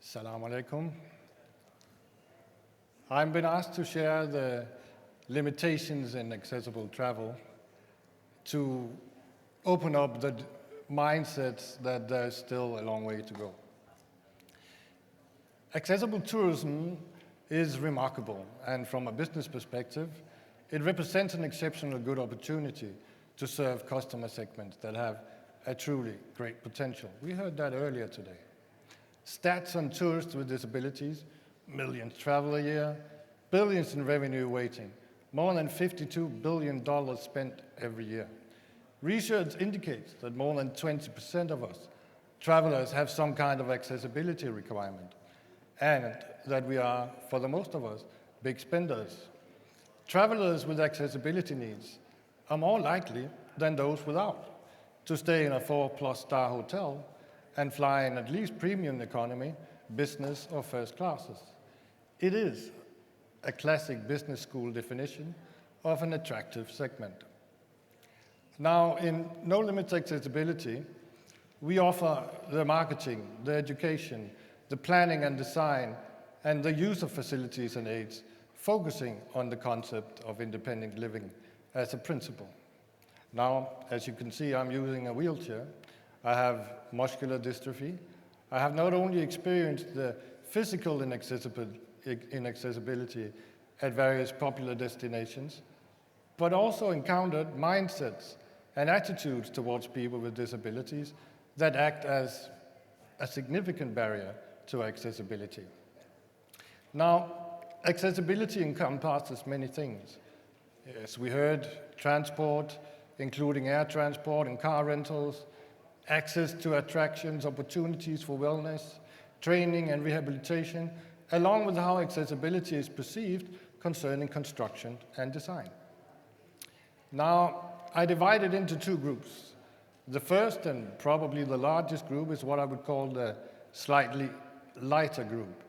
Assalamu alaikum. I've been asked to share the limitations in accessible travel to open up the mindsets that there's still a long way to go. Accessible tourism is remarkable, and from a business perspective, it represents an exceptional good opportunity to serve customer segments that have a truly great potential. We heard that earlier today. Stats on tourists with disabilities: millions travel a year, billions in revenue waiting, more than $52 billion spent every year. Research indicates that more than 20% of us travelers have some kind of accessibility requirement, and that we are, for the most of us, big spenders. Travelers with accessibility needs are more likely than those without to stay in a 4+ star hotel and fly in at least premium economy, business, or first classes. It is a classic business school definition of an attractive segment. Now, in No Limits Accessibility, we offer the marketing, the education, the planning and design, and the use of facilities and aids, focusing on the concept of independent living as a principle. Now, as you can see, I'm using a wheelchair. I have muscular dystrophy. I have not only experienced the physical inaccessibility at various popular destinations, but also encountered mindsets and attitudes towards people with disabilities that act as a significant barrier to accessibility. Now, accessibility encompasses many things. As we heard, transport, including air transport and car rentals, access to attractions, opportunities for wellness, training and rehabilitation, along with how accessibility is perceived concerning construction and design. Now, I divide it into two groups. The first and probably the largest group is what I would call the slightly lighter group.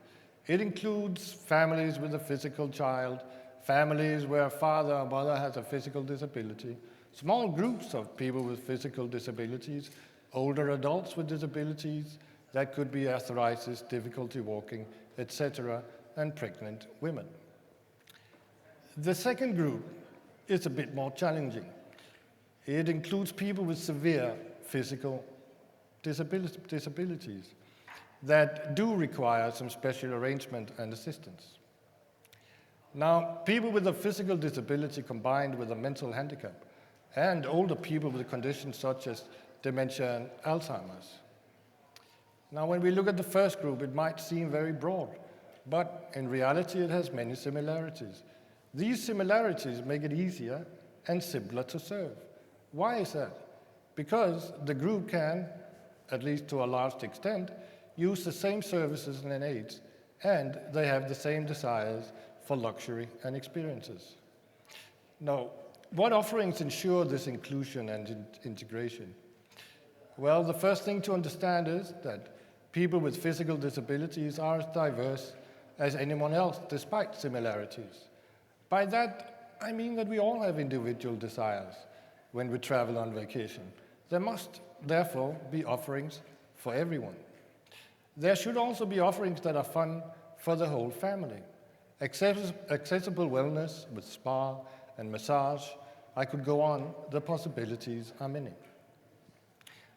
It includes families with a physical child, families where a father or mother has a physical disability, small groups of people with physical disabilities, older adults with disabilities, that could be arthritis, difficulty walking, etc., and pregnant women. The second group is a bit more challenging. It includes people with severe physical disabilities that do require some special arrangement and assistance. Now, people with a physical disability combined with a mental handicap, and older people with conditions such as dementia and Alzheimer's. Now, when we look at the first group, it might seem very broad, but in reality, it has many similarities. These similarities make it easier and simpler to serve. Why is that? Because the group can, at least to a large extent, use the same services and aids, and they have the same desires for luxury and experiences. Now, what offerings ensure this inclusion and integration? Well, the first thing to understand is that people with physical disabilities are as diverse as anyone else, despite similarities. By that, I mean that we all have individual desires when we travel on vacation. There must, therefore, be offerings for everyone. There should also be offerings that are fun for the whole family. Accessible wellness with spa and massage. I could go on, the possibilities are many.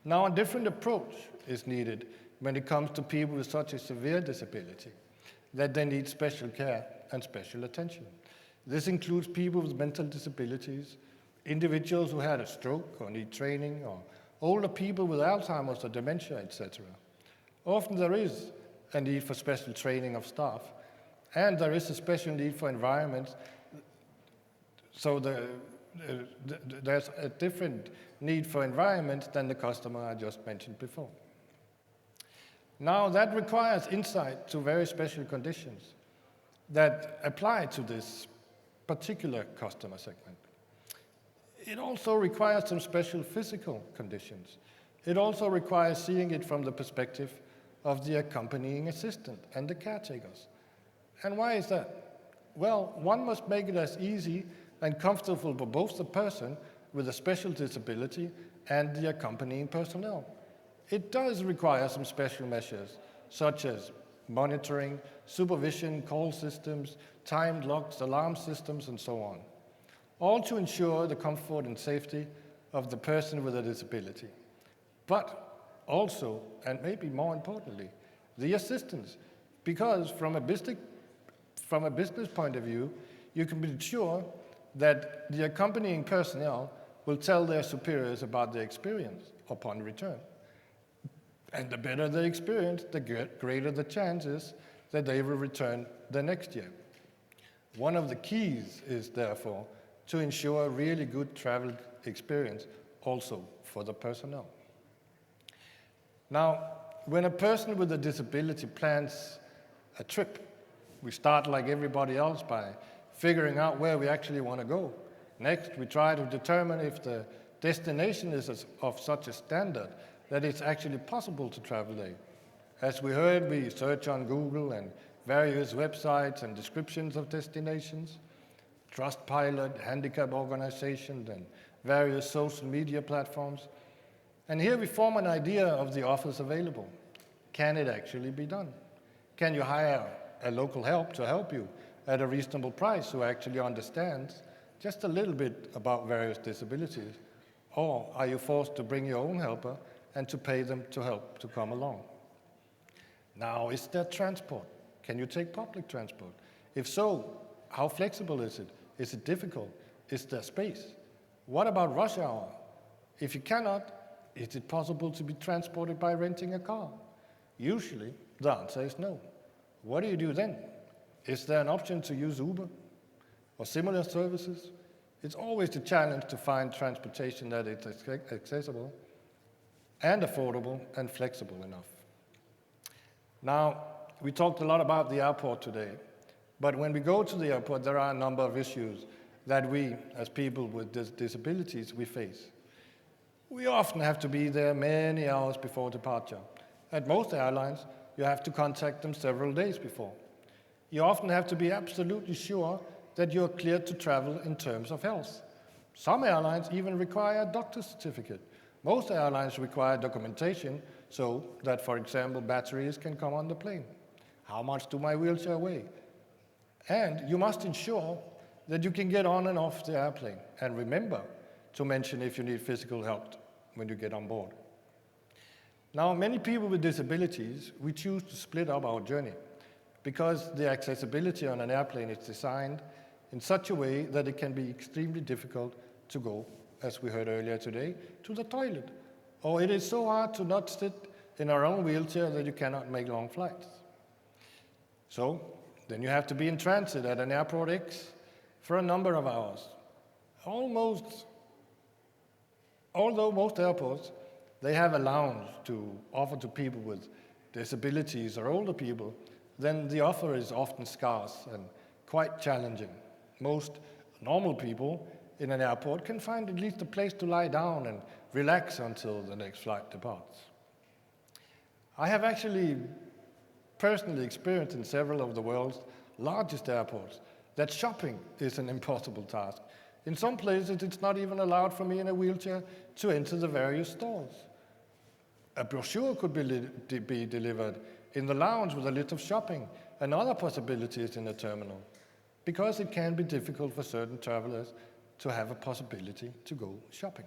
Now, a different approach is needed when it comes to people with such a severe disability that they need special care and special attention. This includes people with mental disabilities, individuals who had a stroke or need training, or older people with Alzheimer's or dementia, etc. Often there is a need for special training of staff, and there is a special need for environments, so there's a different need for environments than the customer I just mentioned before. Now, that requires insight to very special conditions that apply to this particular customer segment. It also requires some special physical conditions. It also requires seeing it from the perspective of the accompanying assistant and the caretakers. And why is that? Well, one must make it as easy and comfortable for both the person with a special disability and the accompanying personnel. It does require some special measures, such as monitoring, supervision, call systems, timed locks, alarm systems, and so on, all to ensure the comfort and safety of the person with a disability. But also, and maybe more importantly, the assistance, because from a business point of view, you can be sure that the accompanying personnel will tell their superiors about their experience upon return. And the better the experience, the greater the chances that they will return the next year. One of the keys is, therefore, to ensure a really good travel experience also for the personnel. Now, when a person with a disability plans a trip, we start like everybody else by figuring out where we actually want to go. Next, we try to determine if the destination is of such a standard that it's actually possible to travel there. As we heard, we search on Google and various websites and descriptions of destinations, Trustpilot, handicap organizations, and various social media platforms. And here we form an idea of the offers available. Can it actually be done? Can you hire a local help to help you at a reasonable price who actually understands just a little bit about various disabilities? Or are you forced to bring your own helper and to pay them to help to come along? Now, is there transport? Can you take public transport? If so, how flexible is it? Is it difficult? Is there space? What about rush hour? If you cannot, is it possible to be transported by renting a car? Usually, the answer is no. What do you do then? Is there an option to use Uber or similar services? It's always the challenge to find transportation that is accessible and affordable and flexible enough. Now, we talked a lot about the airport today, but when we go to the airport, there are a number of issues that we, as people with disabilities, we face. We often have to be there many hours before departure. At most airlines, you have to contact them several days before. You often have to be absolutely sure that you're cleared to travel in terms of health. Some airlines even require a doctor's certificate. Most airlines require documentation so that, for example, batteries can come on the plane. How much do my wheelchair weigh? And you must ensure that you can get on and off the airplane. And remember to mention if you need physical help when you get on board. Now, many people with disabilities, we choose to split up our journey because the accessibility on an airplane is designed in such a way that it can be extremely difficult to go, as we heard earlier today, to the toilet. Or it is so hard to not sit in our own wheelchair that you cannot make long flights. So, then you have to be in transit at an airport X for a number of hours. Although most airports, they have a lounge to offer to people with disabilities or older people, then the offer is often scarce and quite challenging. Most normal people in an airport can find at least a place to lie down and relax until the next flight departs. I have actually personally experienced in several of the world's largest airports that shopping is an impossible task. In some places, it's not even allowed for me in a wheelchair to enter the various stores. A brochure could be delivered in the lounge with a list of shopping and other possibilities in the terminal, because it can be difficult for certain travelers to have a possibility to go shopping.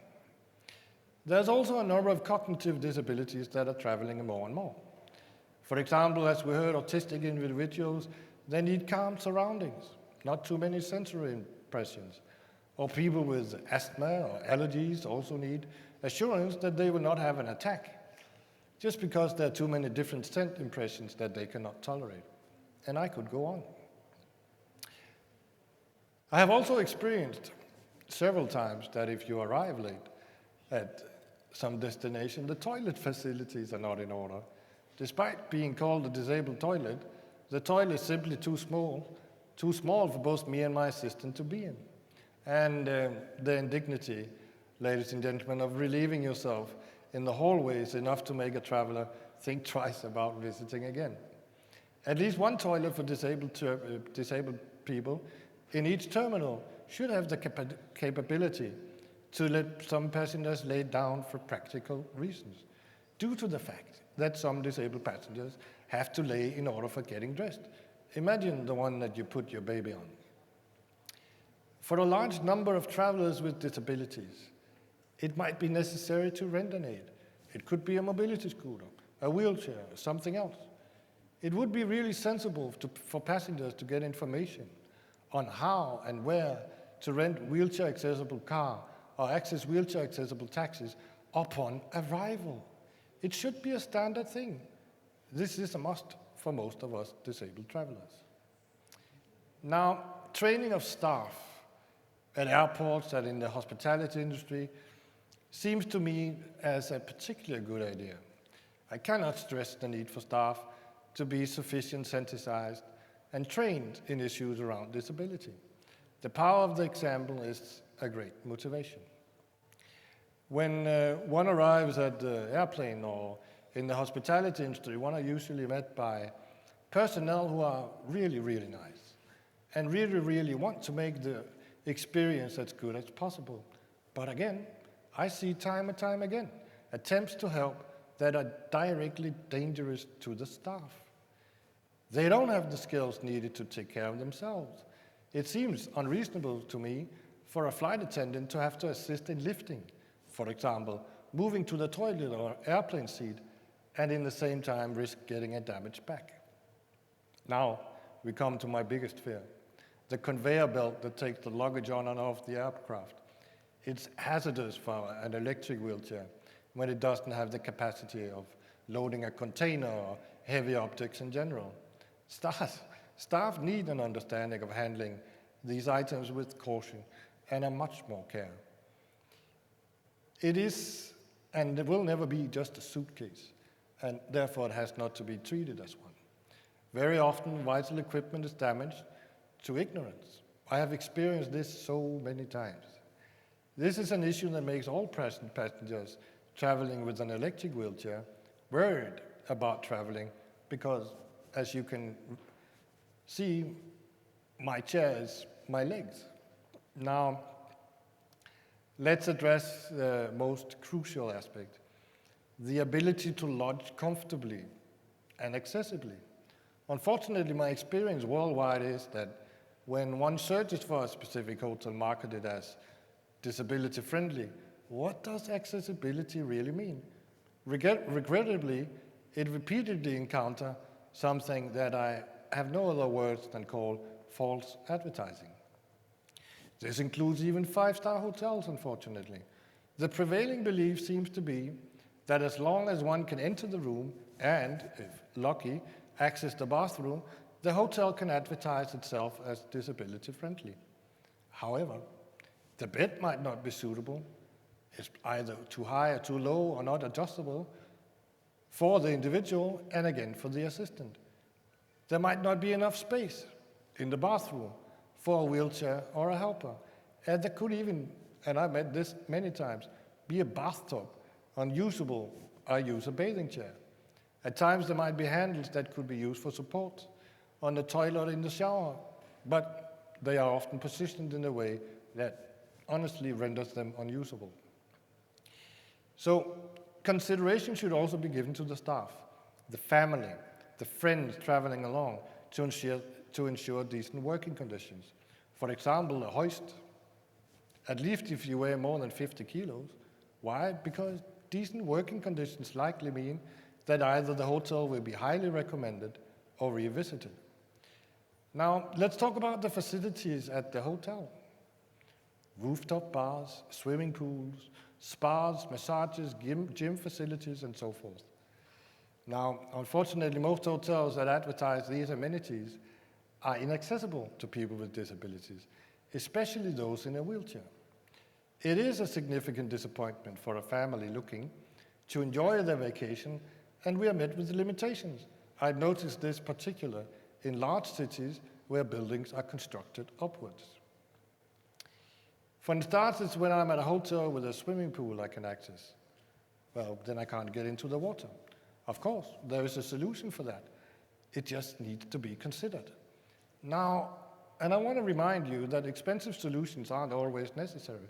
There's also a number of cognitive disabilities that are traveling more and more. For example, as we heard, autistic individuals, they need calm surroundings, not too many sensory impressions. Or people with asthma or allergies also need assurance that they will not have an attack, just because there are too many different scent impressions that they cannot tolerate. And I could go on. I have also experienced several times that if you arrive late at some destination, the toilet facilities are not in order. Despite being called a disabled toilet, the toilet is simply too small for both me and my assistant to be in. And the indignity, ladies and gentlemen, of relieving yourself in the hallway is enough to make a traveler think twice about visiting again. At least one toilet for disabled people in each terminal should have the capability to let some passengers lay down for practical reasons, due to the fact that some disabled passengers have to lay in order for getting dressed. Imagine the one that you put your baby on. For a large number of travelers with disabilities, it might be necessary to rent an aid. It could be a mobility scooter, a wheelchair, or something else. It would be really sensible for passengers to get information on how and where to rent wheelchair-accessible car or access wheelchair-accessible taxis upon arrival. It should be a standard thing. This is a must for most of us disabled travelers. Now, training of staff at airports and in the hospitality industry seems to me as a particularly good idea. I cannot stress the need for staff to be sufficiently sensitized and trained in issues around disability. The power of the example is a great motivation. When one arrives at the airplane or in the hospitality industry, one are usually met by personnel who are really, really nice and really, really want to make the experience as good as possible. But again, I see time and time again attempts to help that are directly dangerous to the staff. They don't have the skills needed to take care of themselves. It seems unreasonable to me for a flight attendant to have to assist in lifting, for example, moving to the toilet or airplane seat, and in the same time risk getting a damaged back. Now, we come to my biggest fear, the conveyor belt that takes the luggage on and off the aircraft. It's hazardous for an electric wheelchair when it doesn't have the capacity of loading a container or heavy objects in general. Staff need an understanding of handling these items with caution and a much more care. It is and it will never be just a suitcase, and therefore it has not to be treated as one. Very often, vital equipment is damaged to ignorance. I have experienced this so many times. This is an issue that makes all present passengers traveling with an electric wheelchair worried about traveling because, as you can see, my chair is my legs. Now, let's address the most crucial aspect, the ability to lodge comfortably and accessibly. Unfortunately, my experience worldwide is that when one searches for a specific hotel marketed as disability friendly, what does accessibility really mean? Regrettably, it repeatedly encounters something that I have no other words than call false advertising. This includes even five-star hotels, unfortunately. The prevailing belief seems to be that as long as one can enter the room and, if lucky, access the bathroom, the hotel can advertise itself as disability friendly. However, the bed might not be suitable. It's either too high or too low or not adjustable for the individual and again for the assistant. There might not be enough space in the bathroom for a wheelchair or a helper. And there could even, and I've met this many times, be a bathtub unusable. I use a bathing chair. At times there might be handles that could be used for support on the toilet in the shower, but they are often positioned in a way that honestly renders them unusable. So consideration should also be given to the staff, the family, the friends traveling along to ensure decent working conditions. For example, a hoist, at least if you weigh more than 50 kilos. Why? Because decent working conditions likely mean that either the hotel will be highly recommended or revisited. Now, let's talk about the facilities at the hotel. Rooftop bars, swimming pools, spas, massages, gym facilities, and so forth. Now, unfortunately, most hotels that advertise these amenities are inaccessible to people with disabilities, especially those in a wheelchair. It is a significant disappointment for a family looking to enjoy their vacation, and we are met with limitations. I've noticed this particular in large cities where buildings are constructed upwards. For instance, when I'm at a hotel with a swimming pool I can access, well, then I can't get into the water. Of course, there is a solution for that. It just needs to be considered. Now, and I want to remind you that expensive solutions aren't always necessary.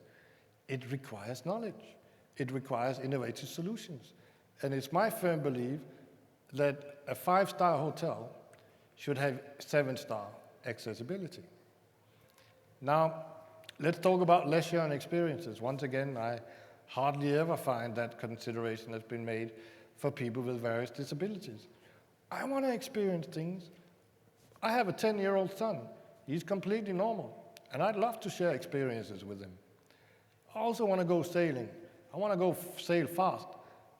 It requires knowledge. It requires innovative solutions. And it's my firm belief that a 5-star hotel should have 7-star accessibility. Now, let's talk about leisure and experiences. Once again, I hardly ever find that consideration has been made for people with various disabilities. I want to experience things. I have a 10-year-old son. He's completely normal, and I'd love to share experiences with him. I also want to go sailing. I want to go sail fast.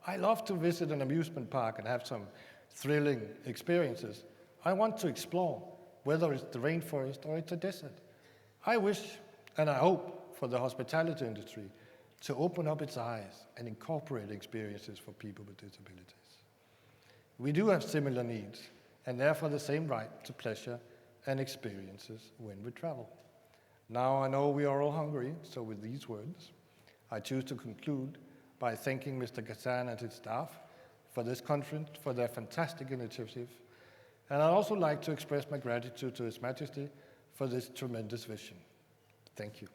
I love to visit an amusement park and have some thrilling experiences. I want to explore, whether it's the rainforest or it's a desert. I wish and I hope for the hospitality industry to open up its eyes and incorporate experiences for people with disabilities. We do have similar needs, and therefore the same right to pleasure and experiences when we travel. Now I know we are all hungry, so with these words, I choose to conclude by thanking Mr. Kazan and his staff for this conference, for their fantastic initiative, and I'd also like to express my gratitude to His Majesty for this tremendous vision. Thank you.